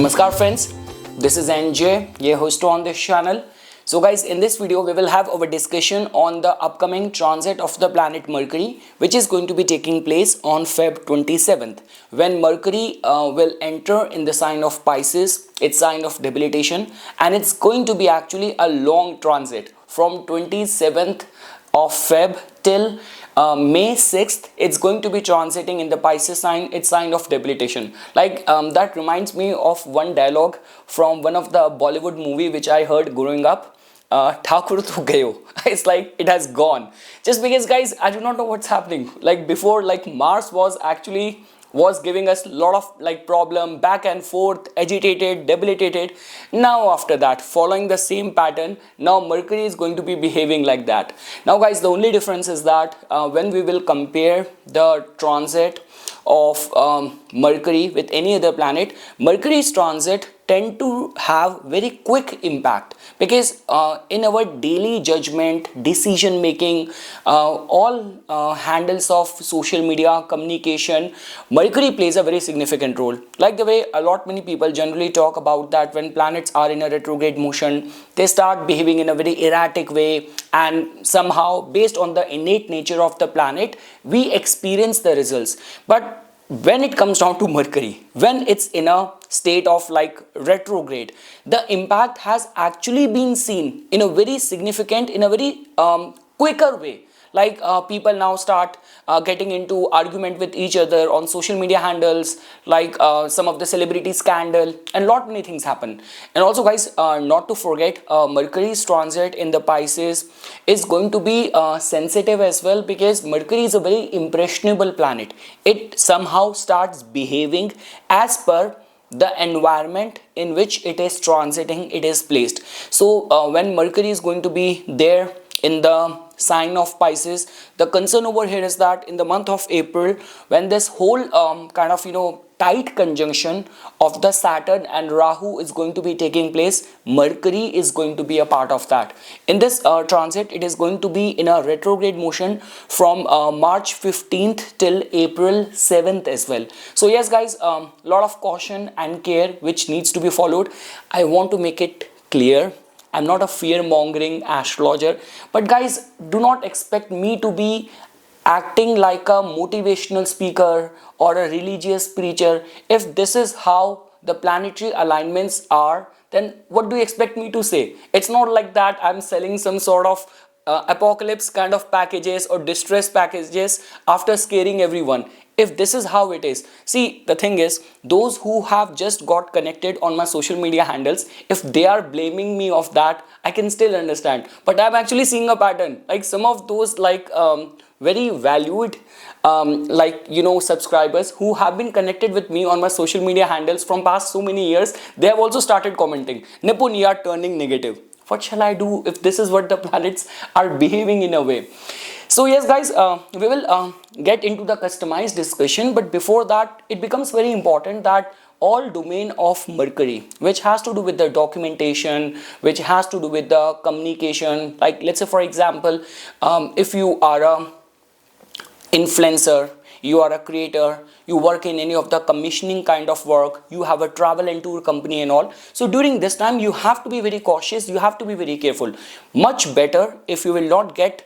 Namaskar friends, this is NJ, your host on this channel. So guys, in this video we will have our discussion on the upcoming transit of the planet Mercury, which is going to be taking place on Feb 27th, when Mercury will enter in the sign of Pisces, its sign of debilitation, and it's going to be actually a long transit from 27th of Feb till May 6th. It's going to be transiting in the Pisces sign, its sign of debilitation. That reminds me of one dialogue from one of the Bollywood movie which I heard growing up. Thakur tu gayo. It's like it has gone. Just because guys, I do not know what's happening. Like before, like Mars was giving us a lot of problem, back and forth, agitated, debilitated. Now after that, following the same pattern, now Mercury is going to be behaving like that. Now guys, the only difference is that when we will compare the transit of Mercury with any other planet, Mercury's transit tend to have very quick impact, because in our daily judgment, decision making, all handles of social media, communication, Mercury plays a very significant role. Like the way many people generally talk about that when planets are in a retrograde motion, they start behaving in a very erratic way, and somehow based on the innate nature of the planet, we experience the results. But when it comes down to Mercury, when it's in a state of retrograde, the impact has actually been seen in a very significant, in a very quicker way. People now start getting into argument with each other on social media handles, some of the celebrity scandal, and many things happen. And also guys, not to forget, Mercury's transit in the Pisces is going to be sensitive as well, because Mercury is a very impressionable planet. It somehow starts behaving as per the environment in which it is transiting, it is placed. So when Mercury is going to be there in the sign of Pisces, the concern over here is that in the month of April, when this whole tight conjunction of the Saturn and Rahu is going to be taking place, Mercury is going to be a part of that. In this transit, it is going to be in a retrograde motion from March 15th till April 7th as well. So yes guys, lot of caution and care which needs to be followed. I want to make it clear, I'm not a fear-mongering astrologer, but guys, do not expect me to be acting like a motivational speaker or a religious preacher. If this is how the planetary alignments are, then what do you expect me to say? It's not like that I'm selling some sort of apocalypse kind of packages or distress packages after scaring everyone. If this is how it is, see, the thing is, those who have just got connected on my social media handles, if they are blaming me of that, I can still understand. But I'm actually seeing a pattern. Like some of those very valued subscribers who have been connected with me on my social media handles from past so many years, they have also started commenting, Nipun, you are turning negative. What shall I do if this is what the planets are behaving in a way? So yes guys, we will get into the customized discussion, but before that, it becomes very important that all domain of Mercury, which has to do with the documentation, which has to do with the communication, like let's say for example, if you are a influencer, you are a creator, you work in any of the commissioning kind of work, you have a travel and tour company and all. So during this time, you have to be very cautious, you have to be very careful. Much better if you will not get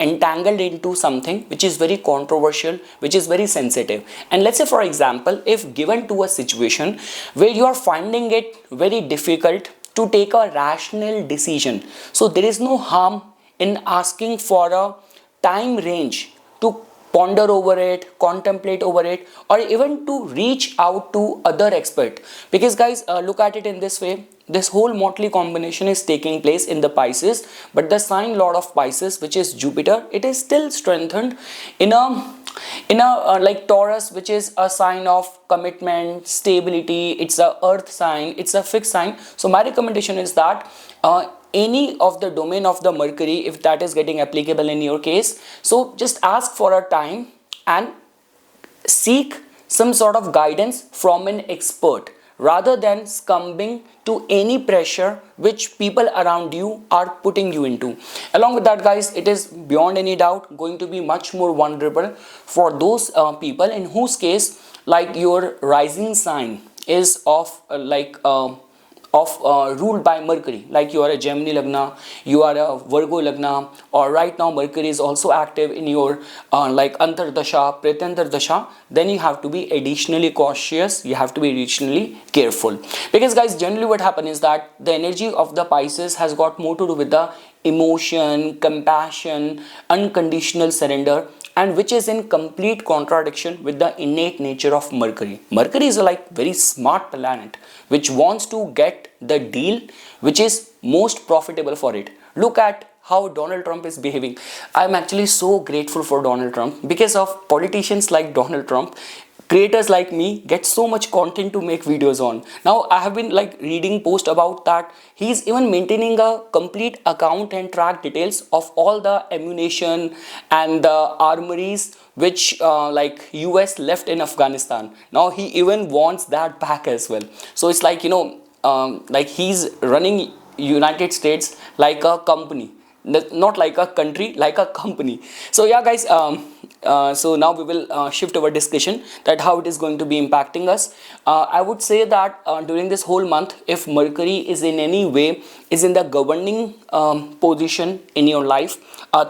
entangled into something which is very controversial, which is very sensitive. And let's say for example, if given to a situation where you are finding it very difficult to take a rational decision, so there is no harm in asking for a time range to ponder over it, contemplate over it, or even to reach out to other expert. Because guys, look at it in this way, this whole motley combination is taking place in the Pisces, but the sign lord of Pisces, which is Jupiter, it is still strengthened in a like Taurus, which is a sign of commitment, stability. It's a earth sign, it's a fixed sign. So my recommendation is that any of the domain of the Mercury, if that is getting applicable in your case, so just ask for a time and seek some sort of guidance from an expert, rather than succumbing to any pressure which people around you are putting you into. Along with that guys, it is beyond any doubt going to be much more vulnerable for those people in whose case, like your rising sign is ruled by Mercury, like you are a Gemini Lagna, you are a Virgo Lagna, or right now Mercury is also active in your like Antardasha, Pretantardasha, then you have to be additionally cautious, you have to be additionally careful. Because guys, generally what happens is that the energy of the Pisces has got more to do with the emotion, compassion, unconditional surrender, and which is in complete contradiction with the innate nature of Mercury. Mercury is a like very smart planet which wants to get the deal which is most profitable for it. Look at how Donald Trump is behaving. I'm actually so grateful for Donald Trump. Because of politicians like Donald Trump, creators like me get so much content to make videos on. Now I have been like reading post about that he's even maintaining a complete account and track details of all the ammunition and the armories which like US left in Afghanistan. Now he even wants that back as well. So it's like, like he's running United States like a company, not like a country, like a company. So yeah guys, so now we will shift our discussion that how it is going to be impacting us. I would say that during this whole month, if Mercury is in any way is in the governing position in your life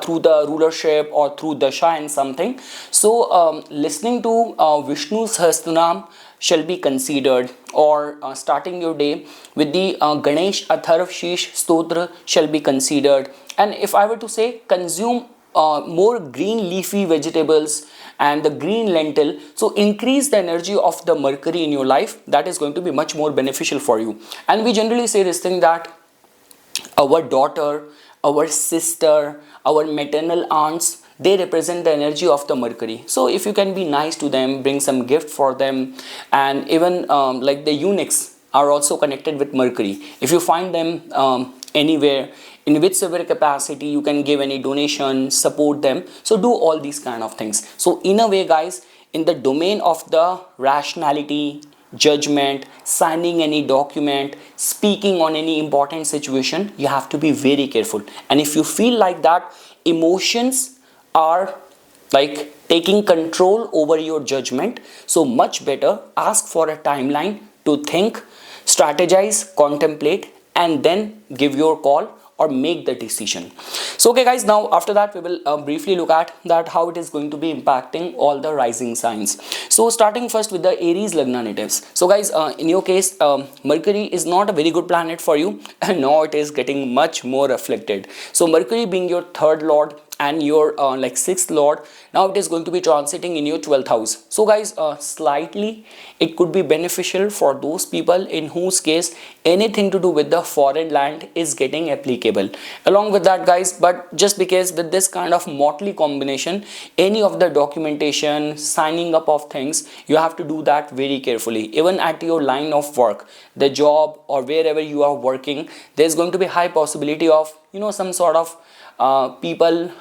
through the rulership or through dasha and something, so listening to Vishnu Sahasranam shall be considered, or starting your day with the Ganesh Atharv Sheesh Stotra shall be considered. And if I were to say consume more green leafy vegetables and the green lentil, so increase the energy of the Mercury in your life, that is going to be much more beneficial for you. And we generally say this thing that our daughter, our sister, our maternal aunts, they represent the energy of the Mercury. So if you can be nice to them, bring some gift for them, and even like the eunuchs are also connected with Mercury. If you find them anywhere, in whichever capacity, you can give any donation, support them. So do all these kind of things. So in a way guys, in the domain of the rationality, judgment, signing any document, speaking on any important situation, you have to be very careful. And if you feel like that emotions are like taking control over your judgment, so much better ask for a timeline to think, strategize, contemplate, and then give your call or make the decision. So okay guys, now after that we will briefly look at that how it is going to be impacting all the rising signs. So starting first with the Aries Lagna natives. So guys, in your case, Mercury is not a very good planet for you, and now it is getting much more afflicted. So Mercury being your third lord and your like sixth lord, now it is going to be transiting in your 12th house. So guys, slightly it could be beneficial for those people in whose case anything to do with the foreign land is getting applicable. Along with that guys, but just because with this kind of motley combination, any of the documentation, signing up of things, you have to do that very carefully. Even at your line of work, the job or wherever you are working, there's going to be high possibility of some sort of people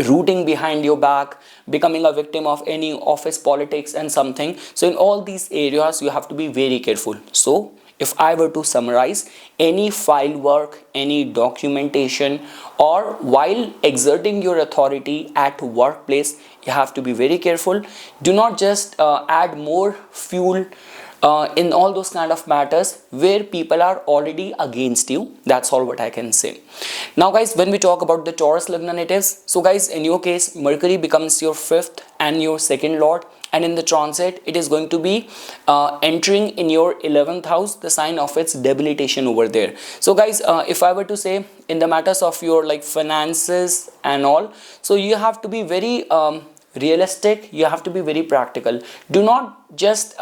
rooting behind your back, becoming a victim of any office politics and something. So in all these areas you have to be very careful. So if I were to summarize, any file work, any documentation, or while exerting your authority at workplace, you have to be very careful. Do not just add more fuel in all those kind of matters where people are already against you. That's all what I can say. Now guys, when we talk about the Taurus Lagna natives, so guys, in your case, Mercury becomes your fifth and your second lord, and in the transit it is going to be entering in your 11th house, the sign of its debilitation over there. So guys, if I were to say in the matters of your like finances and all, so you have to be very realistic, you have to be very practical. Do not just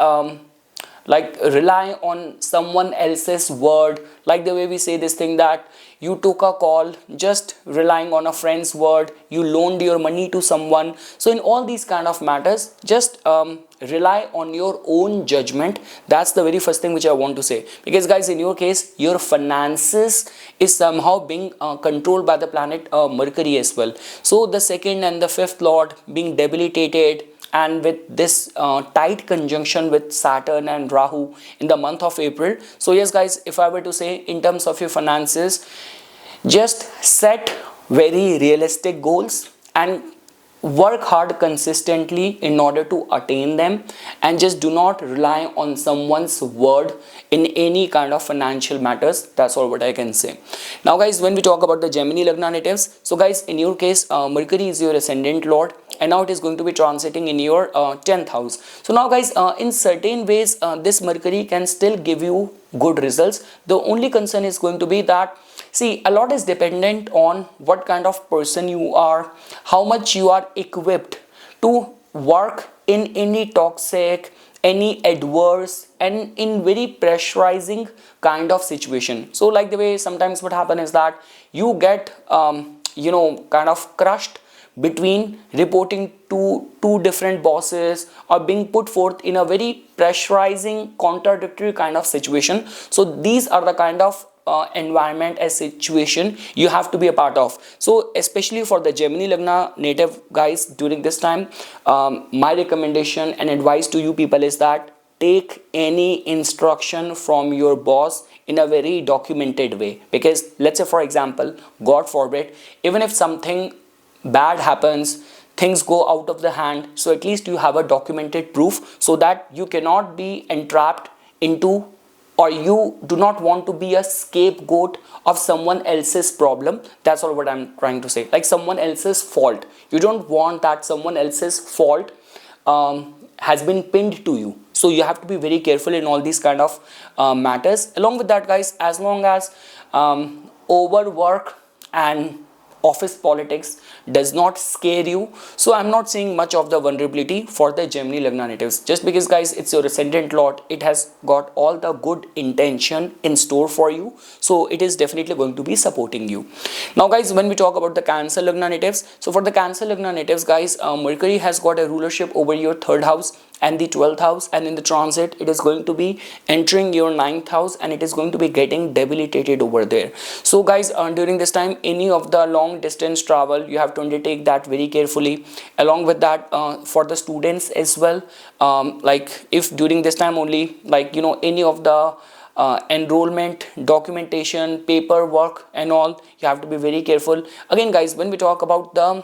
like rely on someone else's word, like the way we say this thing that you took a call just relying on a friend's word, you loaned your money to someone. So in all these kind of matters, just rely on your own judgment. That's the very first thing which I want to say, because guys, in your case, your finances is somehow being controlled by the planet Mercury as well. So the second and the fifth lord being debilitated, and with this tight conjunction with Saturn and Rahu in the month of April. So yes guys, if I were to say in terms of your finances, just set very realistic goals and work hard consistently in order to attain them, and just do not rely on someone's word in any kind of financial matters. That's all what I can say. Now guys, when we talk about the Gemini Lagna natives, so guys, in your case, Mercury is your ascendant lord, and now it is going to be transiting in your 10th house. So now guys, in certain ways, this Mercury can still give you good results. The only concern is going to be that, see, a lot is dependent on what kind of person you are, how much you are equipped to work in any toxic, any adverse, and in very pressurizing kind of situation. So like the way sometimes what happen is that you get kind of crushed between reporting to two different bosses, or being put forth in a very pressurizing, contradictory kind of situation. So these are the kind of environment and situation you have to be a part of. So especially for the Gemini Lagna native guys, during this time, my recommendation and advice to you people is that take any instruction from your boss in a very documented way. Because let's say, for example, God forbid, even if something bad happens, things go out of the hand, so at least you have a documented proof, so that you cannot be entrapped into, or you do not want to be a scapegoat of someone else's problem. That's all what I'm trying to say, like someone else's fault. You don't want that someone else's fault has been pinned to you. So you have to be very careful in all these kind of matters. Along with that guys, as long as overwork and office politics does not scare you, so I'm not seeing much of the vulnerability for the Gemini Lagna natives. Just because guys, it's your ascendant lord, it has got all the good intention in store for you, so it is definitely going to be supporting you. Now guys, when we talk about the Cancer Lagna natives, so for the Cancer Lagna natives guys, Mercury has got a rulership over your 3rd house and the 12th house, and in the transit it is going to be entering your 9th house, and it is going to be getting debilitated over there. So guys, during this time, any of the long distance travel, you have to undertake that very carefully. Along with that, for the students as well, like if during this time only, like any of the enrollment documentation, paperwork and all, you have to be very careful. Again guys, when we talk about the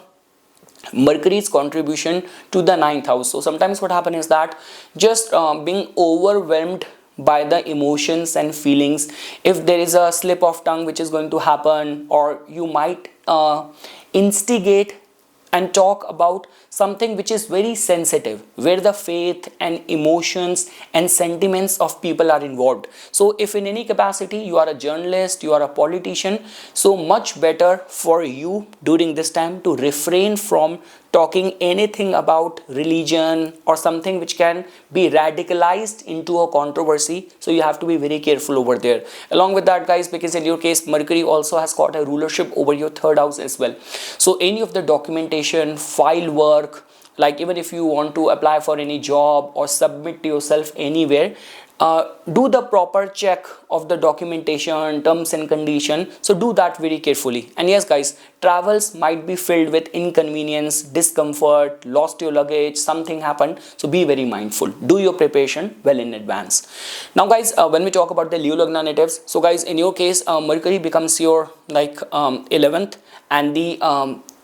Mercury's contribution to the 9th house, so sometimes what happens is that just being overwhelmed by the emotions and feelings, if there is a slip of tongue which is going to happen, or you might instigate and talk about something which is very sensitive, where the faith and emotions and sentiments of people are involved. So if in any capacity you are a journalist, you are a politician, so much better for you during this time to refrain from talking anything about religion or something which can be radicalized into a controversy. So you have to be very careful over there. Along with that guys, because in your case Mercury also has got a rulership over your 3rd house as well, so any of the documentation, file work, like even if you want to apply for any job or submit yourself anywhere, do the proper check of the documentation, terms and condition. So do that very carefully. And yes guys, travels might be filled with inconvenience, discomfort, lost your luggage, something happened, so be very mindful. Do your preparation well in advance. Now guys, when we talk about the Leo Lagna natives, so guys, in your case, Mercury becomes your 11th and the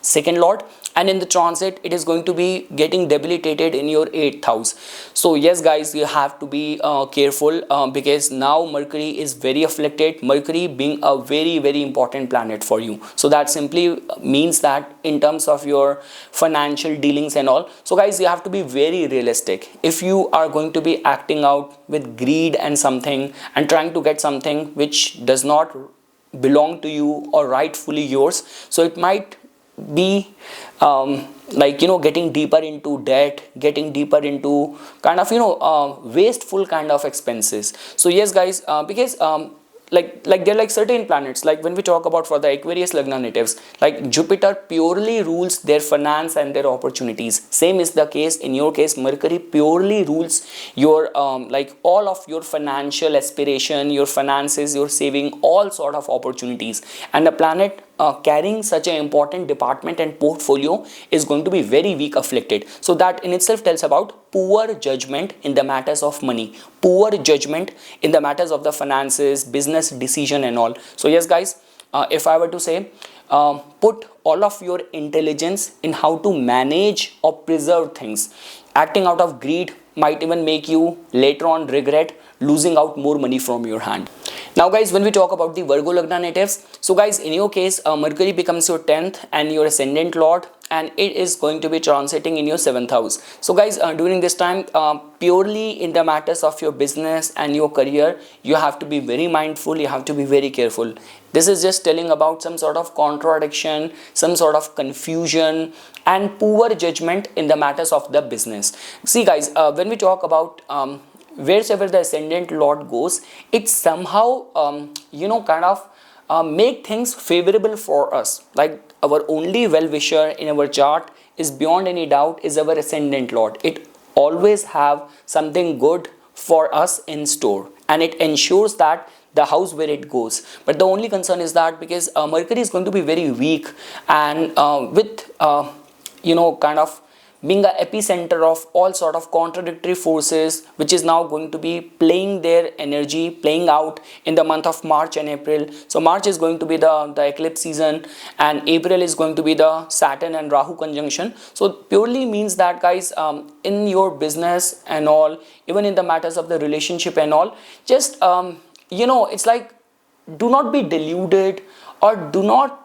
2nd lord, and in the transit it is going to be getting debilitated in your 8th house. So yes guys, you have to be careful, because now Mercury is very afflicted, Mercury being a very important planet for you. So that simply means that in terms of your financial dealings and all, so guys, you have to be very realistic. If you are going to be acting out with greed and something and trying to get something which does not belong to you or rightfully yours, so it might be getting deeper into debt, getting deeper into kind of wasteful kind of expenses. So yes guys, because like there are like certain planets, like when we talk about for the Aquarius Lagna natives, like Jupiter purely rules their finance and their opportunities. Same is the case in your case, Mercury purely rules your all of your financial aspiration, your finances, your saving, all sort of opportunities. And the planet carrying such an important department and portfolio is going to be very weak afflicted. So that in itself tells about poor judgment in the matters of money, poor judgment in the matters of the finances, business decision and all. So yes guys, if I were to say, put all of your intelligence in how to manage or preserve things. Acting out of greed might even make you later on regret losing out more money from your hand. Now guys, when we talk about the Virgo Lagna natives, so guys, in your case, Mercury becomes your 10th and your ascendant lord, and it is going to be transiting in your 7th house. So guys, during this time, purely in the matters of your business and your career, you have to be very mindful, you have to be very careful. This is just telling about some sort of contradiction, some sort of confusion and poor judgment in the matters of the business. See guys, when we talk about wherever the ascendant lord goes, it somehow kind of make things favorable for us. Like our only well-wisher in our chart is beyond any doubt is our ascendant lord. It always have something good for us in store, and it ensures that the house where it goes. But the only concern is that because Mercury is going to be very weak, and with kind of being a epicenter of all sort of contradictory forces, which is now going to be playing their energy, playing out in the month of March and April. So March is going to be the eclipse season, and April is going to be the Saturn and Rahu conjunction. So purely means that guys, in your business and all, even in the matters of the relationship and all, just it's like, do not be deluded or do not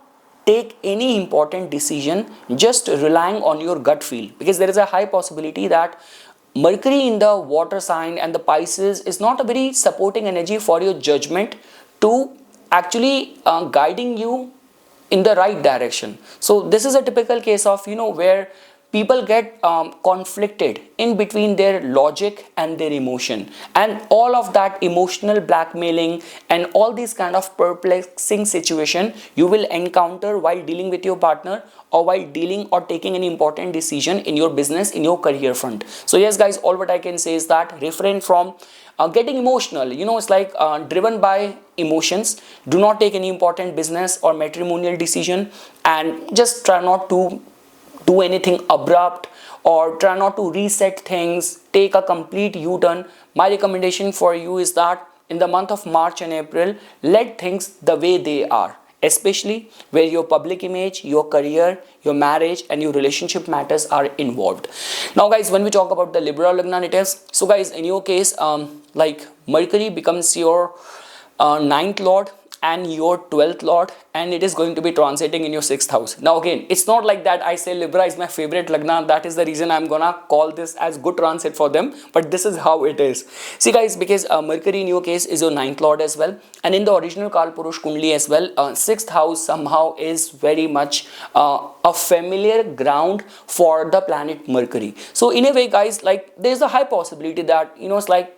take any important decision just relying on your gut feel, because there is a high possibility that Mercury in the water sign and the Pisces is not a very supporting energy for your judgment to actually guiding you in the right direction. So this is a typical case of where people get conflicted in between their logic and their emotion, and all of that emotional blackmailing and all these kind of perplexing situation you will encounter while dealing with your partner or while dealing or taking an important decision in your business, in your career front. So yes guys, all what I can say is that refrain from getting emotional. It's like driven by emotions. Do not take any important business or matrimonial decision, and just try not to do anything abrupt or try not to reset things, take a complete U-turn. My recommendation for you is that in the month of March and April, let things the way they are, especially where your public image, your career, your marriage and your relationship matters are involved. Now guys, when we talk about the Libra Lagna natives, so guys, in your case, like Mercury becomes your 9th lord and your 12th lord, and it is going to be transiting in your 6th house. Now again, it's not like that I say Libra is my favorite Lagna, that is the reason I'm gonna call this as good transit for them, but this is how it is. See guys, because Mercury in your case is your 9th lord as well, and in the original Kalpurush Kundli as well, 6th house somehow is very much a familiar ground for the planet Mercury. So in a way guys, like there's a high possibility that it's like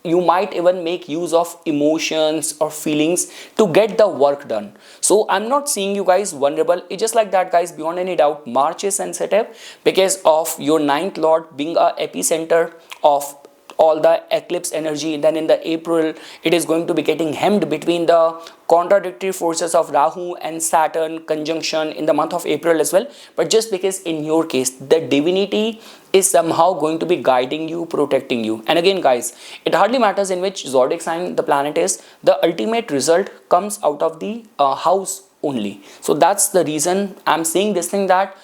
you might even make use of emotions or feelings to get the work done. So I'm not seeing you guys vulnerable. It's just like that guys, beyond any doubt, March is sensitive because of your 9th lord being a epicenter of all the eclipse energy. Then in the April, it is going to be getting hemmed between the contradictory forces of Rahu and Saturn conjunction in the month of April as well. But just because in your case, the divinity is somehow going to be guiding you, protecting you. And again guys, it hardly matters in which zodiac sign the planet is, the ultimate result comes out of the house only. So that's the reason I'm saying this thing, that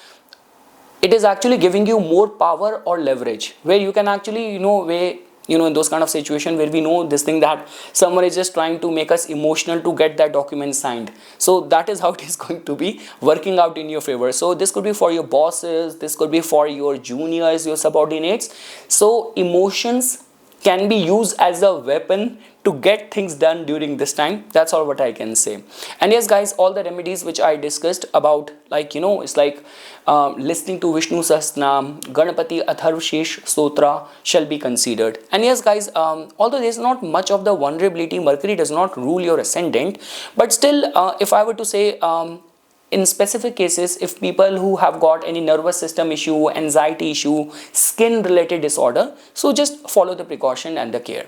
it is actually giving you more power or leverage, where you can actually in those kind of situation where we know this thing that someone is just trying to make us emotional to get that document signed. So that is how it is going to be working out in your favor. So this could be for your bosses, this could be for your juniors, your subordinates. So emotions can be used as a weapon to get things done during this time. That's all what I can say. And yes guys, all the remedies which I discussed about, like it's like listening to Vishnu Sahasranam, Ganapati Atharvashish Stotra shall be considered. And yes guys, although there is not much of the vulnerability, Mercury does not rule your ascendant, but still if I were to say in specific cases, if people who have got any nervous system issue, anxiety issue, skin related disorder, so just follow the precaution and the care.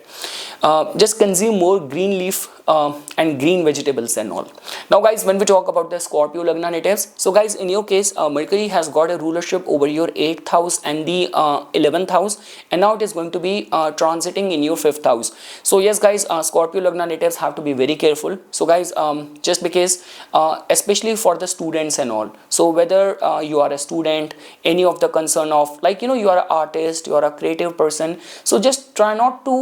Just consume more green leaf and green vegetables and all. Now guys, when we talk about the Scorpio Lagna natives, so guys, in your case, Mercury has got a rulership over your 8th house and the 11th house, and now it is going to be transiting in your 5th house. So yes guys, Scorpio Lagna natives have to be very careful. So guys, just because especially for the students and all. So whether you are a student, any of the concern of, like, you are an artist, you are a creative person, so just try not to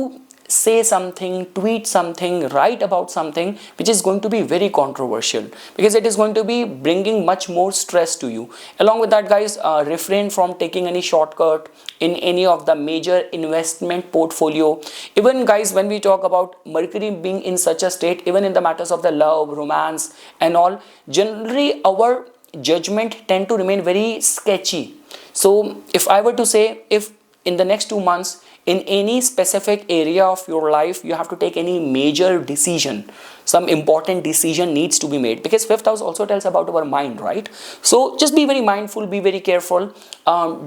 say something, tweet something, write about something which is going to be very controversial, because it is going to be bringing much more stress to you. Along with that, guys, refrain from taking any shortcut in any of the major investment portfolio. Even, guys, when we talk about Mercury being in such a state, even in the matters of the love, romance and all, generally our judgment tend to remain very sketchy. So if I were to say, if in the next 2 months, in any specific area of your life, you have to take any major decision, some important decision needs to be made, because fifth house also tells about our mind, right? So just be very mindful, be very careful.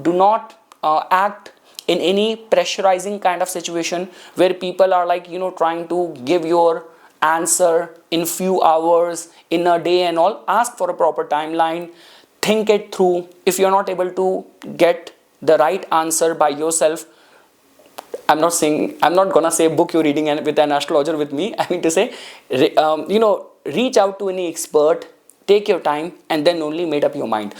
Do not act in any pressurizing kind of situation where people are like, trying to give your answer in few hours, in a day and all. Ask for a proper timeline, think it through. If you're not able to get the right answer by yourself, I'm not gonna say book your reading and with an astrologer with me. I mean to say, reach out to any expert, take your time, and then only made up your mind.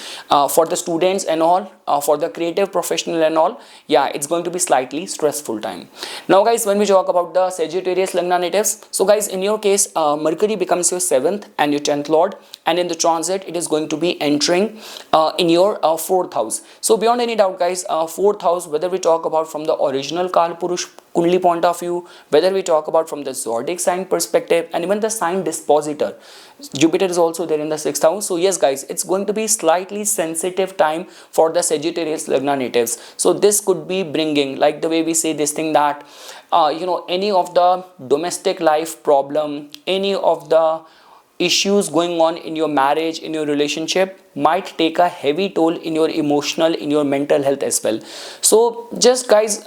For the students and all, for the creative professional and all, yeah, it's going to be slightly stressful time. Now, guys, when we talk about the Sagittarius Lagna natives, so guys, in your case, Mercury becomes your 7th and your 10th lord, and in the transit, it is going to be entering in your 4th house. So beyond any doubt, guys, 4th house, whether we talk about from the original Kalpurush Kundli point of view, whether we talk about from the zodiac sign perspective, and even the sign dispositor, Jupiter is also there in the 6th house. So yes, guys, it's going to be slightly sensitive time for the Sagittarius Lagna natives. So this could be bringing, like the way we say this thing, that any of the domestic life problem, any of the issues going on in your marriage, in your relationship, might take a heavy toll in your emotional, in your mental health as well. So just, guys,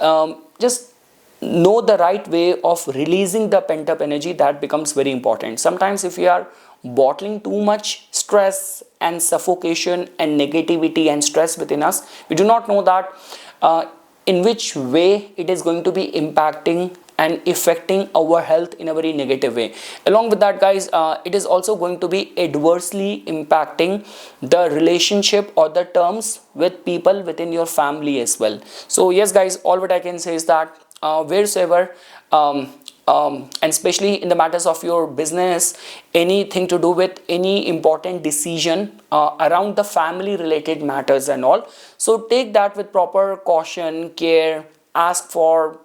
just know the right way of releasing the pent up energy. That becomes very important. Sometimes if we are bottling too much stress and suffocation and negativity and stress within us, we do not know that in which way it is going to be impacting and affecting our health in a very negative way. Along with that, guys, it is also going to be adversely impacting the relationship or the terms with people within your family as well. So yes, guys, all what I can say is that wheresoever and especially in the matters of your business, anything to do with any important decision around the family related matters and all, so take that with proper caution, care. Ask for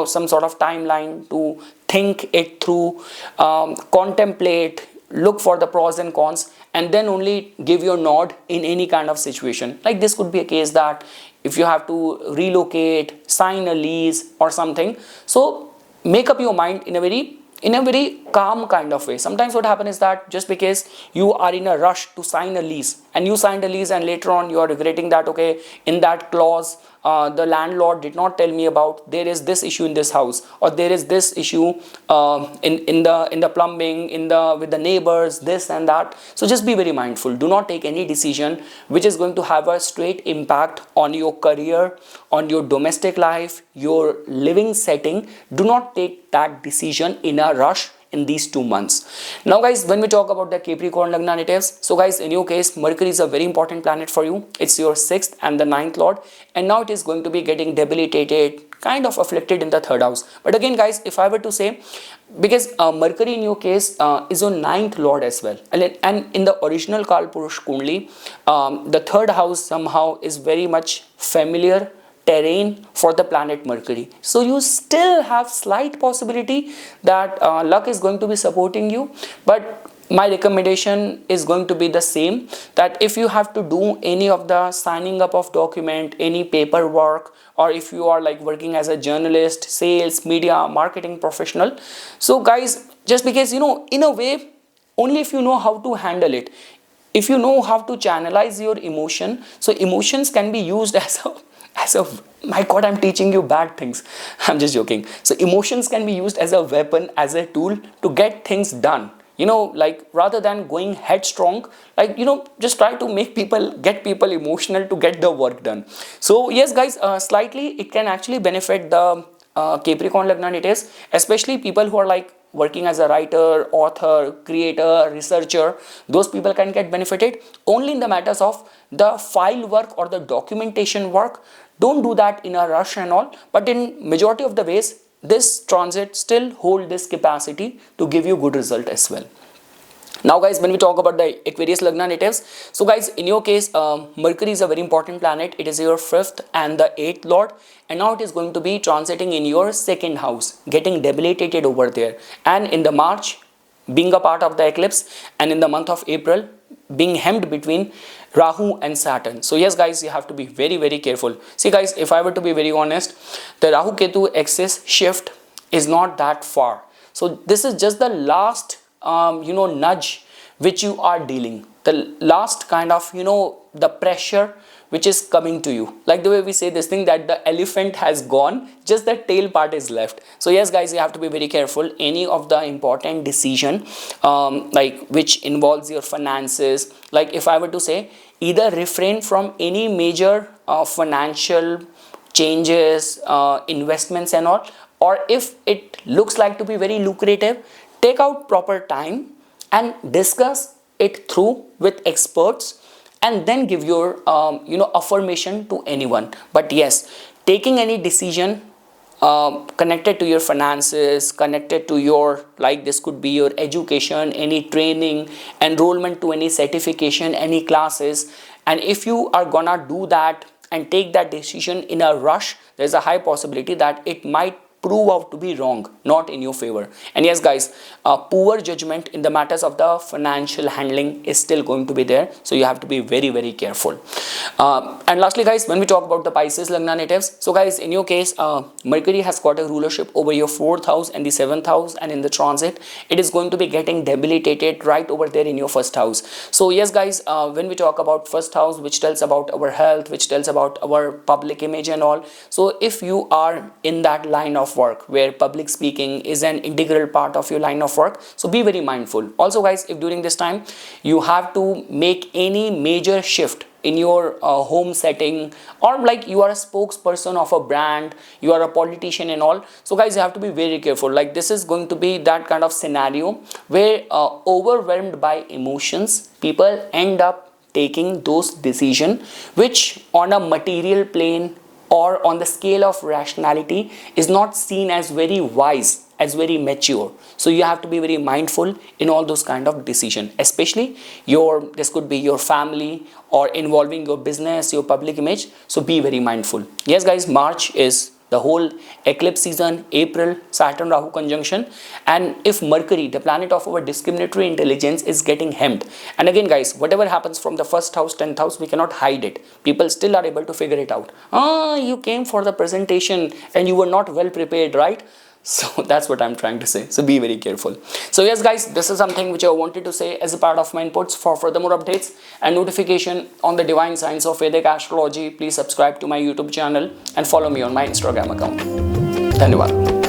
some sort of timeline to think it through, contemplate, look for the pros and cons, and then only give your nod in any kind of situation. Like this could be a case that if you have to relocate, sign a lease or something, so make up your mind in a very calm kind of way. Sometimes what happens is that just because you are in a rush to sign a lease, and you signed a lease and later on you are regretting that, okay, in that clause the landlord did not tell me about, there is this issue in this house, or there is this issue in the plumbing, with the neighbors, this and that. So just be very mindful. Do not take any decision which is going to have a straight impact on your career, on your domestic life, your living setting. Do not take that decision in a rush in these 2 months. Now, guys, when we talk about the Capricorn Lagna natives, so guys, in your case, Mercury is a very important planet for you. It's your 6th and the 9th lord, and now it is going to be getting debilitated, kind of afflicted in the 3rd house. But again, guys, if I were to say, because Mercury in your case is your 9th lord as well, and in the original Kalpurush Kundli, the 3rd house somehow is very much familiar terrain for the planet Mercury. So you still have slight possibility that luck is going to be supporting you, but my recommendation is going to be the same, that if you have to do any of the signing up of document, any paperwork, or if you are like working as a journalist, sales, media, marketing professional, so guys, just because in a way, only if you know how to handle it, if you know how to channelize your emotion, so emotions can be used as a my god, I'm teaching you bad things. I'm just joking. So emotions can be used as a weapon, as a tool to get things done. Like rather than going headstrong, like just try to get people emotional to get the work done. So yes, guys, slightly it can actually benefit the Capricorn Lagna natives, especially people who are like working as a writer, author, creator, researcher, those people can get benefited. Only in the matters of the file work or the documentation work, don't do that in a rush and all, but in majority of the ways, this transit still hold this capacity to give you good result as well. Now guys, when we talk about the Aquarius Lagna natives, so guys, in your case, Mercury is a very important planet. It is your 5th and the 8th lord, and now it is going to be transiting in your 2nd house, getting debilitated over there, and in the March being a part of the eclipse, and in the month of April being hemmed between Rahu and Saturn. So yes guys, you have to be very careful. See guys, if I were to be very honest, the Rahu Ketu axis shift is not that far. So this is just the last nudge which you are dealing, the last kind of the pressure which is coming to you, like the way we say this thing that the elephant has gone, just the tail part is left. So yes guys, you have to be very careful. Any of the important decision like which involves your finances, like if I were to say, either refrain from any major financial changes, investments and all, or if it looks like to be very lucrative, take out proper time and discuss it through with experts, and then give your affirmation to anyone. But yes, taking any decision connected to your finances, connected to your, like this could be your education, any training, enrollment to any certification, any classes, and if you are gonna do that and take that decision in a rush, there's a high possibility that it might prove out to be wrong, not in your favor. And yes guys, poor judgment in the matters of the financial handling is still going to be there, so you have to be very careful. And lastly guys, when we talk about the Pisces Lagna natives, so guys, in your case, Mercury has got a rulership over your 4th house and the 7th house, and in the transit it is going to be getting debilitated right over there in your 1st house. So yes guys, when we talk about 1st house, which tells about our health, which tells about our public image and all, so if you are in that line of work where public speaking is an integral part of your line of work, so be very mindful. Also guys, if during this time you have to make any major shift in your home setting, or like you are a spokesperson of a brand, you are a politician and all, so guys, you have to be very careful. Like this is going to be that kind of scenario where overwhelmed by emotions, people end up taking those decisions which on a material plane or on the scale of rationality is not seen as very wise, as very mature. So you have to be very mindful in all those kind of decision, especially this could be your family or involving your business, your public image. So be very mindful. Yes guys, March is the whole eclipse season, April, Saturn Rahu conjunction, and if Mercury, the planet of our discriminatory intelligence, is getting hemmed, and again guys, whatever happens from the 1st house, 10th house, we cannot hide it. People still are able to figure it out. You came for the presentation and you were not well prepared, right? So that's what I'm trying to say. So be very careful. So yes guys, this is something which I wanted to say as a part of my inputs. For further more updates and notification on the divine science of Vedic astrology, please subscribe to my YouTube channel and follow me on my Instagram account. Dhanyavad.